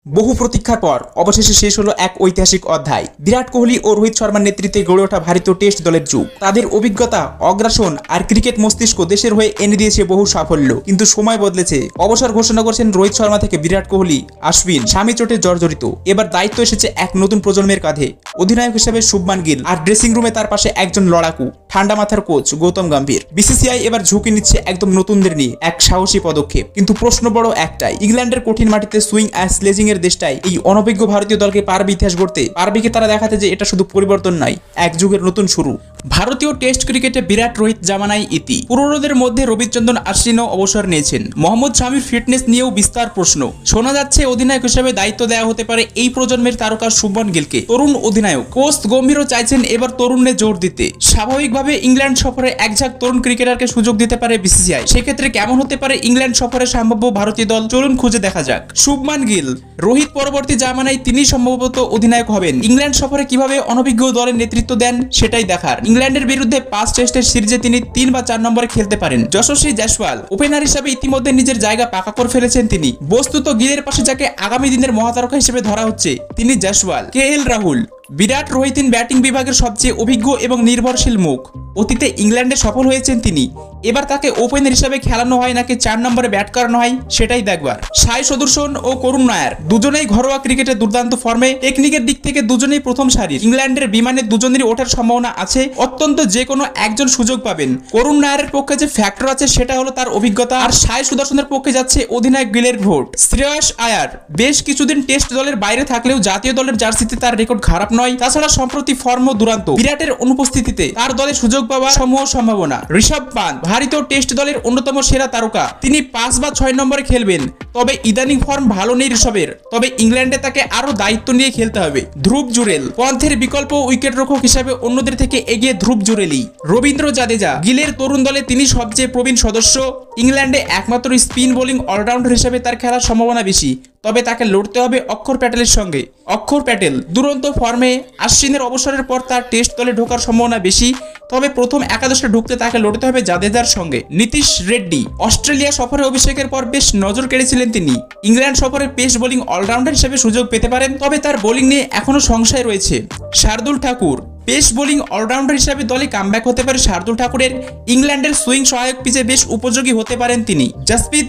বহু প্রতীক্ষার পর অবশেষে শেষ হলো এক ঐতিহাসিক অধ্যায়। বিরাট কোহলি ও রোহিত শর্মার নেতৃত্বে গড়ে ওঠা ভারতীয় টেস্ট দলের যুগ। তাদের অভিজ্ঞতা, অগ্রাসন আর ক্রিকেট মস্তিষ্ক দেশের হয়ে এনে দিয়েছে বহু সাফল্য। কিন্তু সময় বদলেছে। অবসর ঘোষণা করেছেন রোহিত শর্মা থেকে বিরাট কোহলি, অশ্বিন, স্বামী চোটে জর্জরিত। এবার দায়িত্ব এসেছে এক নতুন প্রজন্মের কাঁধে। অধিনায়ক হিসেবে শুভমান গিল, আর ড্রেসিং রুমে তার পাশে একজন লড়াকু, ঠান্ডা মাথার কোচ গৌতম গম্ভীর। বিসিসিআই এবার ঝুঁকি নিচ্ছে একদম নতুনদের নিয়ে, এক সাহসী পদক্ষেপ। কিন্তু প্রশ্ন বড় একটাই, ইংল্যান্ডের কঠিন মাটিতে সুইং আর স্লেজিং এর দেশটাই এই অনভিজ্ঞ ভারতীয় দলকে পারবে ইতিহাস গড়তে? পারবে কি তারা দেখাতে যে এটা শুধু পরিবর্তন নয়, এক যুগের নতুন শুরু? ভারতীয় টেস্ট ক্রিকেটে বিরাট রোহিত জামানায় ইতি। পুরনোদের মধ্যে রবিচন্দ্রন অশ্বিনও অবসর নিয়েছেন। মোহাম্মদ শামির ফিটনেস নিয়েও বিস্তার প্রশ্ন। শোনা যাচ্ছে অধিনায়ক হিসেবে দায়িত্ব দেওয়া হতে পারে এই প্রজন্মের তারকা শুভমান গিলকে। তরুণ অধিনায়ক কোচ গম্ভীরও চাইছেন এবার তরুণে জোর দিতে। স্বাভাবিকভাবে ইংল্যান্ড সফরে একঝাঁক তরুণ ক্রিকেটারকে সুযোগ দিতে পারে বিসিসিআই। সেক্ষেত্রে কেমন হতে পারে ইংল্যান্ড সফরে সম্ভাব্য ভারতীয় দল? চলুন খুঁজে দেখা যাক। শুভমান গিল, রোহিত পরবর্তী জামানায় তিনি সম্ভবত অধিনায়ক হবেন। ইংল্যান্ড সফরে কিভাবে অনভিজ্ঞ দলের নেতৃত্ব দেন সেটাই দেখার। ইংল্যান্ডের বিরুদ্ধে 5 টেস্টের সিরিজে তিনি 3 বা 4 নম্বরে খেলতে পারেন। যশস্বী জয়সওয়াল ওপেনার হিসেবে ইতিমধ্যে নিজের জায়গা পাকা করে ফেলেছেন তিনি। বস্তুত গিলের পাশে যাকে আগামী দিনের মহাতারকা হিসেবে ধরা হচ্ছে তিনি জয়সওয়াল। কেএল রাহুল, বিরাট রোহিতিন ব্যাটিং বিভাগের সবচেয়ে অভিজ্ঞ এবং নির্ভরশীল মুখ। অতীতে ইংল্যান্ডে সফল হয়েছেন তিনি। এবার তাকে ওপেনার হিসেবে খেলানো হয় নাকি 4 নম্বরে ব্যাট করানো হয় সেটাই দেখবার। সাই সুদর্শন ও করুণ নায়ার দুজনেই ঘরোয়া ক্রিকেটে দুর্দান্ত ফর্মে। টেকনিকের দিক থেকে দুজনেই প্রথম সারির। ইংল্যান্ডের বিমানে দুজনেরই ওঠার সম্ভাবনা আছে। অত্যন্ত যে কোনো একজন সুযোগ পাবেন। করুণ নায়ারের পক্ষে যে ফ্যাক্টর আছে সেটা হলো তার অভিজ্ঞতা, আর সাই সুদর্শনের পক্ষে যাচ্ছে অধিনায়ক গিলের ভোট। শ্রেয়স আয়ার বেশ কিছুদিন টেস্ট দলের বাইরে থাকলেও জাতীয় দলের জার্সিতে তার রেকর্ড খারাপ নয়। তাছাড়া সম্প্রতি ফর্মও দুর্দান্ত। বিরাটের অনুপস্থিতিতে তার দলে সুযোগ পাওয়ার সমূহ সম্ভাবনা। ঋষভ পান্থ ভারতীয় টেস্ট দলের অন্যতম সেরা তারকা। তিনি 5 বা 6 নম্বরে খেলবেন। তবে ইদানিং ফর্ম ভালো নেই ঋষভের। তবে ইংল্যান্ডে তাকে আরো দায়িত্ব নিয়ে খেলতে হবে। ধ্রুব জুরেল পন্থের বিকল্প উইকেটরক্ষক হিসাবে অন্যদের থেকে এগিয়ে ধ্রুব জুরেলই। রবীন্দ্র জাদেজা গিলের তরুণ দলে তিনি সবচেয়ে প্রবীণ সদস্য। ইংল্যান্ডে একমাত্র স্পিন বোলিং অলরাউন্ডার হিসেবে তার খেলার সম্ভাবনা বেশি। তবে তাকে লড়তে হবে অক্ষর প্যাটেলের সঙ্গে। অক্ষর প্যাটেল দুরন্ত ফর্মে। অশ্বিনের অবসরের পর তার টেস্ট দলে ঢোকার সম্ভাবনা বেশি। তবে প্রথম একাদশে ঢুকতে তাকে লড়তে হবে জাদেজার সঙ্গে। নীতিশ রেড্ডি অস্ট্রেলিয়া সফরে অভিষেকের পর বেশ নজর কেড়েছিলেন তিনি। ইংল্যান্ড সফরে পেস বোলিং অলরাউন্ডার হিসেবে সুযোগ পেতে পারেন। তবে তার বোলিং নিয়ে এখনো সংশয় রয়েছে। Shardul Thakur pace bowling allrounder হিসেবে দলে কামব্যাক হতে পারে শার্দুল ঠাকুরের। ইংল্যান্ডের সুইং সহায়ক পিচে বেশ উপযোগী হতে পারেন তিনি। জসপ্রীত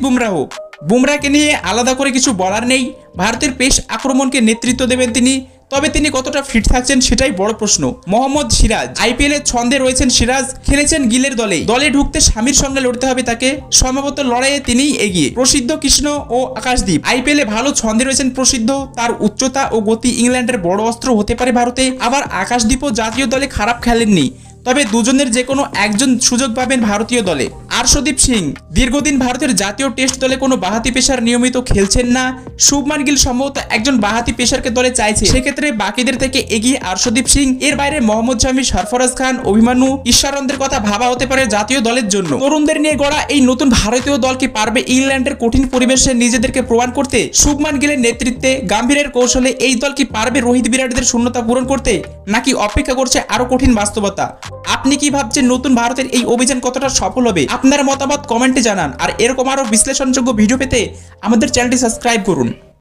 বুমরাহকে নিয়ে আলাদা করে কিছু বলার নেই। ভারতের পেস আক্রমণকে নেতৃত্ব দেবেন তিনি। তবে তিনি কতটা ফিট থাকছেন সেটাই বড় প্রশ্ন। মোহাম্মদ সিরাজ আইপিএল এর ছন্দে রয়েছেন। সিরাজ খেলেছেন গিলের দলে ঢুকতে স্বামীর সঙ্গে লড়তে হবে তাকে। সম্ভবত লড়াইয়ে তিনিই এগিয়ে। প্রসিদ্ধ কৃষ্ণ ও আকাশদীপ আইপিএল এ ভালো ছন্দে রয়েছেন প্রসিদ্ধ। তার উচ্চতা ও গতি ইংল্যান্ডের বড় অস্ত্র হতে পারে ভারতে। আবার আকাশদীপও জাতীয় দলে খারাপ খেলেননি। তবে দুজনের যে কোনো একজন সুযোগ পাবেন ভারতীয় দলে। আর্শদীপ সিং দীর্ঘদিন ভারতের জাতীয় টেস্ট দলে কোনো বাঁহাতি পেসার নিয়মিত খেলছেন না। শুভমান গিল সম্ভবত একজন বাঁহাতি পেসারকে দলে চাইছে। সেক্ষেত্রে বাকিদের থেকে এগিয়ে আর্শদীপ সিং। এর বাইরে মোহাম্মদ শামি, সরফরাজ খান, অভিমান্যু, ঈশ্বরন্দের কথা ভাবা হতে পারে জাতীয় দলের জন্য। তরুণদের নিয়ে গড়া এই নতুন ভারতীয় দলকে পারবে ইংল্যান্ডের কঠিন পরিবেশে নিজেদেরকে প্রমাণ করতে? শুভমান গিলের নেতৃত্বে, গম্ভীরের কৌশলে এই দল কি পারবে রোহিত বিরাটদের শূন্যতা পূরণ করতে? নাকি অপেক্ষা করছে আরো কঠিন বাস্তবতা? আপনি কি ভাবছেন নতুন ভারতের এই অভিযান কতটা সফল হবে? আপনার মতামত কমেন্টে জানান। আর এরকম আরো বিশ্লেষণযোগ্য ভিডিও পেতে আমাদের চ্যানেলটি সাবস্ক্রাইব করুন।